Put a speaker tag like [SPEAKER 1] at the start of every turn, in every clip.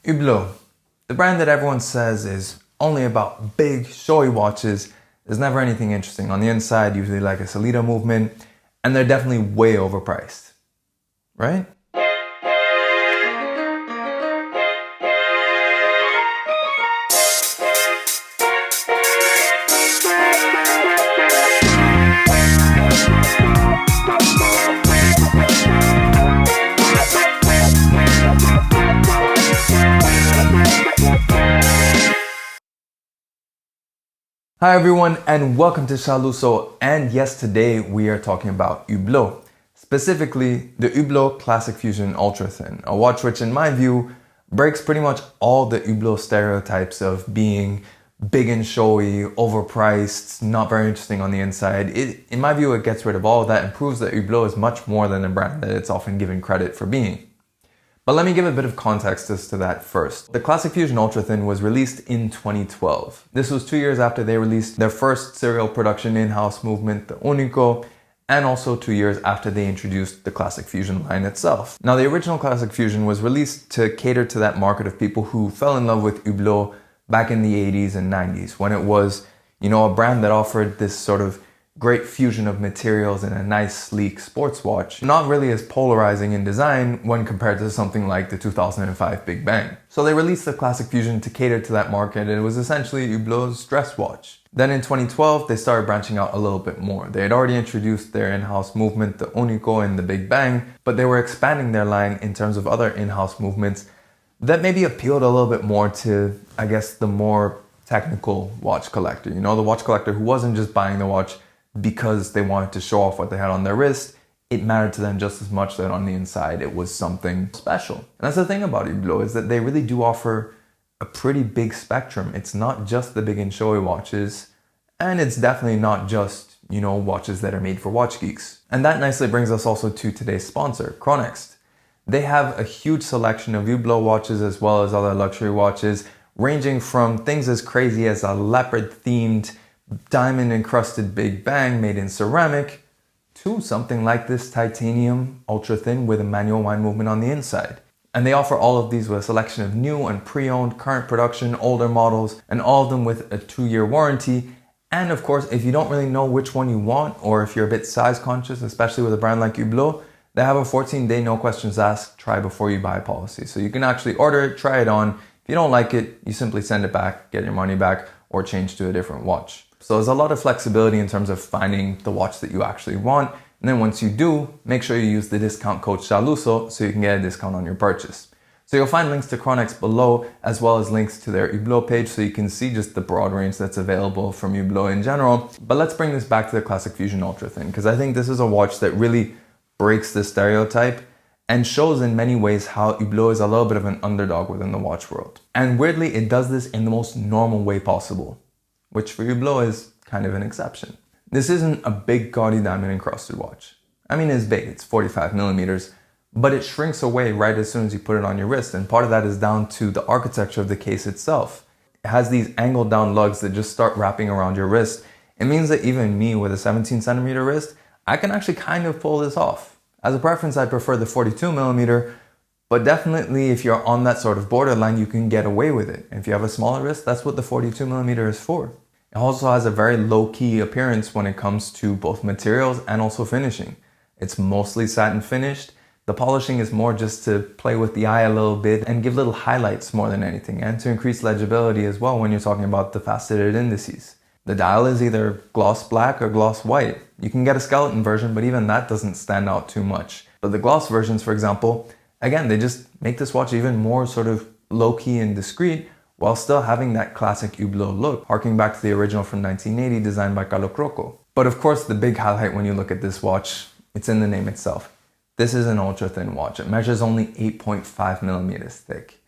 [SPEAKER 1] Hublot, the brand that everyone says is only about big, showy watches, there's never anything interesting on the inside, usually like a Solito movement, and they're definitely way overpriced, right? Hi everyone and welcome to Shah Lusso, and yes, today we are talking about Hublot, specifically the Hublot Classic Fusion Ultra Thin, a watch which in my view breaks pretty much all the Hublot stereotypes of being big and showy, overpriced, not very interesting on the inside. In my view, it gets rid of all of that and proves that Hublot is much more than a brand that it's often given credit for being. But let me give a bit of context as to that first. The Classic Fusion Ultra Thin was released in 2012. This was 2 years after they released their first serial production in-house movement, the Unico, and also 2 years after they introduced the Classic Fusion line itself. Now, the original Classic Fusion was released to cater to that market of people who fell in love with Hublot back in the 80s and 90s, when it was, a brand that offered this sort of great fusion of materials in a nice, sleek sports watch, not really as polarizing in design when compared to something like the 2005 Big Bang. So they released the Classic Fusion to cater to that market, and it was essentially Hublot's dress watch. Then in 2012, they started branching out a little bit more. They had already introduced their in-house movement, the Unico and the Big Bang, but they were expanding their line in terms of other in-house movements that maybe appealed a little bit more to, I guess, the more technical watch collector. The watch collector who wasn't just buying the watch because they wanted to show off what they had on their wrist. It mattered to them just as much that on the inside it was something special. And that's the thing about Hublot, is that they really do offer a pretty big spectrum. It's not just the big and showy watches, and it's definitely not just, watches that are made for watch geeks. And that nicely brings us also to today's sponsor, chronext. They have a huge selection of Hublot watches as well as other luxury watches, ranging from things as crazy as a leopard themed diamond encrusted Big Bang made in ceramic to something like this titanium ultra thin with a manual wind movement on the inside. And they offer all of these with a selection of new and pre-owned, current production, older models, and all of them with a 2-year warranty. And of course, if you don't really know which one you want, or if you're a bit size conscious, especially with a brand like Hublot, they have a 14-day no questions asked, try before you buy policy. So you can actually order it, try it on. If you don't like it, you simply send it back, get your money back, or change to a different watch. So there's a lot of flexibility in terms of finding the watch that you actually want. And then once you do, make sure you use the discount code SHAHLUSSO so you can get a discount on your purchase. So you'll find links to chronext below, as well as links to their Hublot page so you can see just the broad range that's available from Hublot in general. But let's bring this back to the Classic Fusion Ultra Thin, because I think this is a watch that really breaks the stereotype and shows in many ways how Hublot is a little bit of an underdog within the watch world. And weirdly, it does this in the most normal way possible, which for Hublot is kind of an exception. This isn't a big gaudy diamond encrusted watch. I mean, it's big, it's 45 millimeters, but it shrinks away right as soon as you put it on your wrist. And part of that is down to the architecture of the case itself. It has these angled down lugs that just start wrapping around your wrist. It means that even me with a 17 centimeter wrist, I can actually kind of pull this off. As a preference, I prefer the 42 millimeter, but definitely if you're on that sort of borderline, you can get away with it. And if you have a smaller wrist, that's what the 42 millimeter is for. It also has a very low-key appearance when it comes to both materials and also finishing. It's mostly satin finished. The polishing is more just to play with the eye a little bit and give little highlights more than anything, and to increase legibility as well when you're talking about the faceted indices. The dial is either gloss black or gloss white. You can get a skeleton version, but even that doesn't stand out too much. But the gloss versions, for example, again, they just make this watch even more sort of low-key and discreet, while still having that classic Hublot look, harking back to the original from 1980 designed by Carlo Crocco. But of course, the big highlight when you look at this watch, it's in the name itself. This is an ultra thin watch. It measures only 8.5 millimeters thick.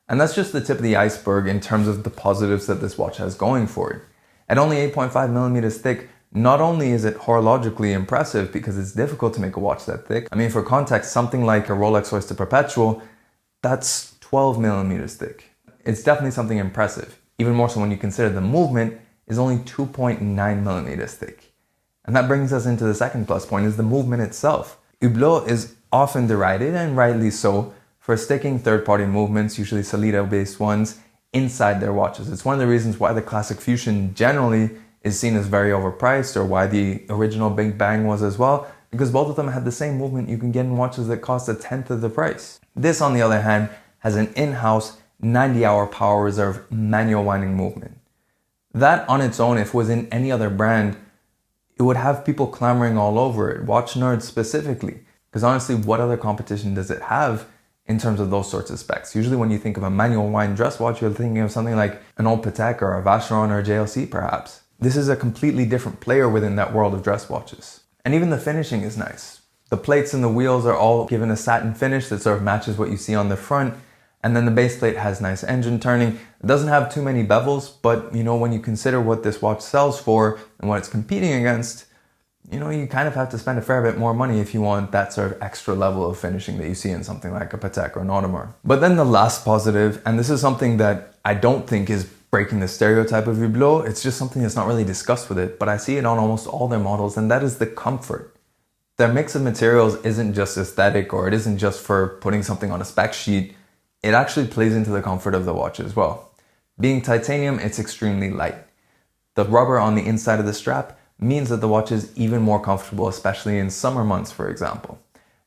[SPEAKER 1] And that's just the tip of the iceberg in terms of the positives that this watch has going for it. At only 8.5 millimeters thick, not only is it horologically impressive because it's difficult to make a watch that thick. I mean, for context, something like a Rolex Oyster Perpetual, that's 12 millimeters thick. It's definitely something impressive, even more so when you consider the movement is only 2.9 millimeters thick. And that brings us into the second plus point, is the movement itself. Hublot is often derided, and rightly so, for sticking third-party movements, usually Solida-based ones, inside their watches. It's one of the reasons why the Classic Fusion generally is seen as very overpriced, or why the original Big Bang was as well, because both of them had the same movement you can get in watches that cost a tenth of the price. This, on the other hand, has an in-house 90-hour power reserve manual winding movement. That on its own, if it was in any other brand, it would have people clamoring all over it, watch nerds specifically. Because honestly, what other competition does it have in terms of those sorts of specs? Usually when you think of a manual wind dress watch, you're thinking of something like an old Patek or a Vacheron or a JLC perhaps. This is a completely different player within that world of dress watches. And even the finishing is nice. The plates and the wheels are all given a satin finish that sort of matches what you see on the front. And then the base plate has nice engine turning. It doesn't have too many bevels, but you know, when you consider what this watch sells for and what it's competing against, you know, you kind of have to spend a fair bit more money if you want that sort of extra level of finishing that you see in something like a Patek or an Audemars. But then the last positive, and this is something that I don't think is breaking the stereotype of Hublot, it's just something that's not really discussed with it, but I see it on almost all their models, and that is the comfort. Their mix of materials isn't just aesthetic, or it isn't just for putting something on a spec sheet. It actually plays into the comfort of the watch as well. Being titanium, it's extremely light. The rubber on the inside of the strap means that the watch is even more comfortable, especially in summer months, for example.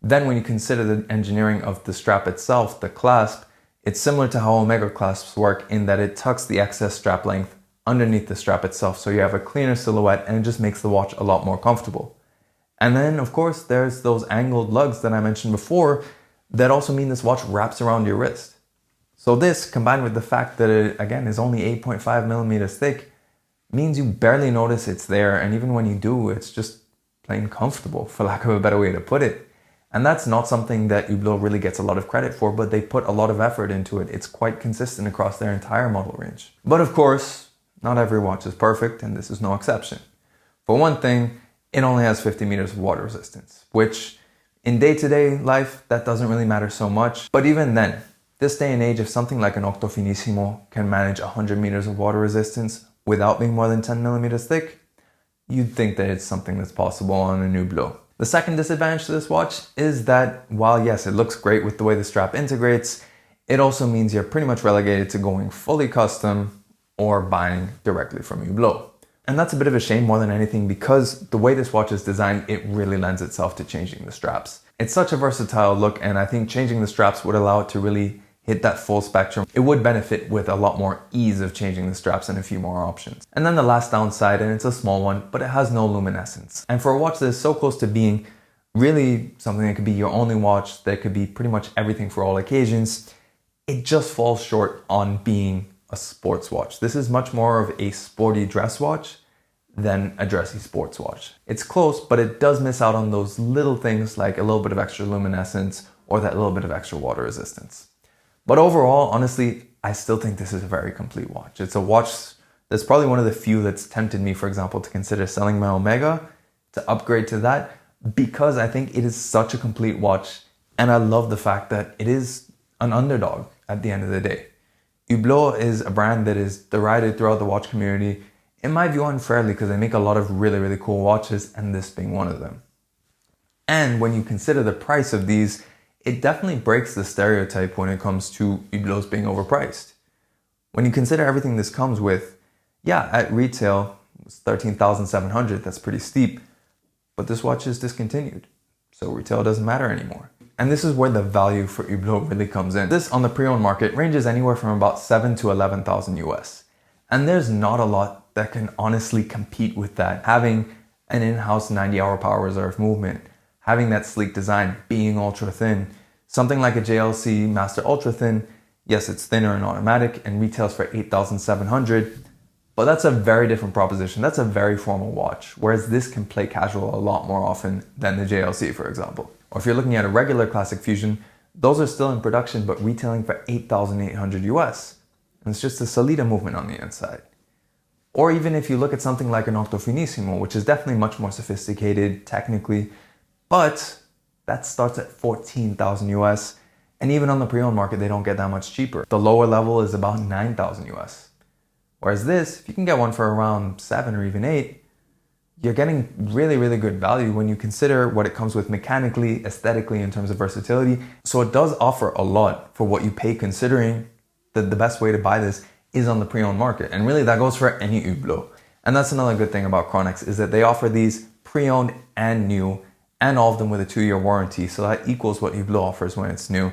[SPEAKER 1] Then when you consider the engineering of the strap itself, the clasp, it's similar to how Omega clasps work in that it tucks the excess strap length underneath the strap itself, so you have a cleaner silhouette and it just makes the watch a lot more comfortable. And then, of course, there's those angled lugs that I mentioned before that also mean this watch wraps around your wrist. So this, combined with the fact that it, again, is only 8.5 millimeters thick, means you barely notice it's there, and even when you do, it's just plain comfortable, for lack of a better way to put it. And that's not something that Hublot really gets a lot of credit for, but they put a lot of effort into it. It's quite consistent across their entire model range. But of course, not every watch is perfect, and this is no exception. For one thing, it only has 50 meters of water resistance, which in day-to-day life, that doesn't really matter so much. But even then, this day and age, if something like an Octo Finissimo can manage 100 meters of water resistance without being more than 10 millimeters thick, you'd think that it's something that's possible on a Hublot. The second disadvantage to this watch is that while yes, it looks great with the way the strap integrates, it also means you're pretty much relegated to going fully custom or buying directly from Hublot. And that's a bit of a shame more than anything, because the way this watch is designed, it really lends itself to changing the straps. It's such a versatile look, and I think changing the straps would allow it to really hit that full spectrum. It would benefit with a lot more ease of changing the straps and a few more options. And then the last downside, and it's a small one, but it has no luminescence. And for a watch that is so close to being really something that could be your only watch, that could be pretty much everything for all occasions, it just falls short on being a sports watch. This is much more of a sporty dress watch than a dressy sports watch. It's close, but it does miss out on those little things like a little bit of extra luminescence or that little bit of extra water resistance. But overall, honestly, I still think this is a very complete watch. It's a watch that's probably one of the few that's tempted me, for example, to consider selling my Omega, to upgrade to that, because I think it is such a complete watch, and I love the fact that it is an underdog at the end of the day. Hublot is a brand that is derided throughout the watch community, in my view unfairly, because they make a lot of really, really cool watches, and this being one of them. And when you consider the price of these, it definitely breaks the stereotype when it comes to Hublots being overpriced. When you consider everything this comes with, yeah, at retail, it's $13,700, that's pretty steep, but this watch is discontinued, so retail doesn't matter anymore. And this is where the value for Hublot really comes in. This on the pre-owned market ranges anywhere from about 7 to 11,000 US. And there's not a lot that can honestly compete with that. Having an in-house 90-hour power reserve movement, having that sleek design, being ultra thin, something like a JLC Master Ultra Thin, yes, it's thinner and automatic and retails for $8,700, but that's a very different proposition. That's a very formal watch, whereas this can play casual a lot more often than the JLC, for example. Or if you're looking at a regular Classic Fusion, those are still in production, but retailing for $8,800 US. And it's just a Solida movement on the inside. Or even if you look at something like an Octo Finissimo, which is definitely much more sophisticated technically, but that starts at 14,000 US. And even on the pre-owned market, they don't get that much cheaper. The lower level is about 9,000 US. Whereas this, if you can get one for around 7 or even 8, you're getting really, really good value when you consider what it comes with mechanically, aesthetically, in terms of versatility. So it does offer a lot for what you pay, considering that the best way to buy this is on the pre-owned market. And really that goes for any Hublot. And that's another good thing about Chronext, is that they offer these pre-owned and new, and all of them with a 2-year warranty. So that equals what Hublot offers when it's new.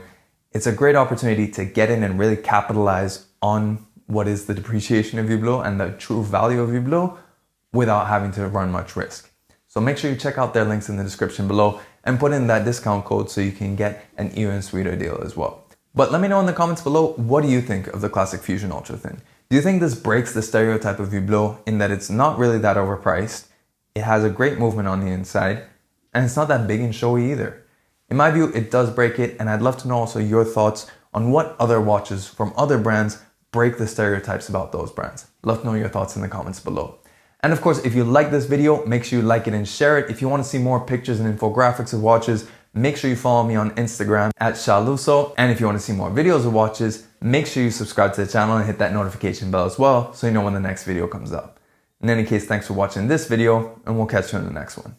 [SPEAKER 1] It's a great opportunity to get in and really capitalize on what is the depreciation of Hublot and the true value of Hublot without having to run much risk. So make sure you check out their links in the description below and put in that discount code so you can get an even sweeter deal as well. But let me know in the comments below, what do you think of the Classic Fusion Ultra Thin? Do you think this breaks the stereotype of Hublot in that it's not really that overpriced, it has a great movement on the inside, and it's not that big and showy either? In my view, it does break it, and I'd love to know also your thoughts on what other watches from other brands break the stereotypes about those brands. Love to know your thoughts in the comments below. And of course, if you like this video, make sure you like it and share it. If you want to see more pictures and infographics of watches, make sure you follow me on Instagram at Shah Lusso. And if you want to see more videos of watches, make sure you subscribe to the channel and hit that notification bell as well, so you know when the next video comes up. In any case, thanks for watching this video, and we'll catch you in the next one.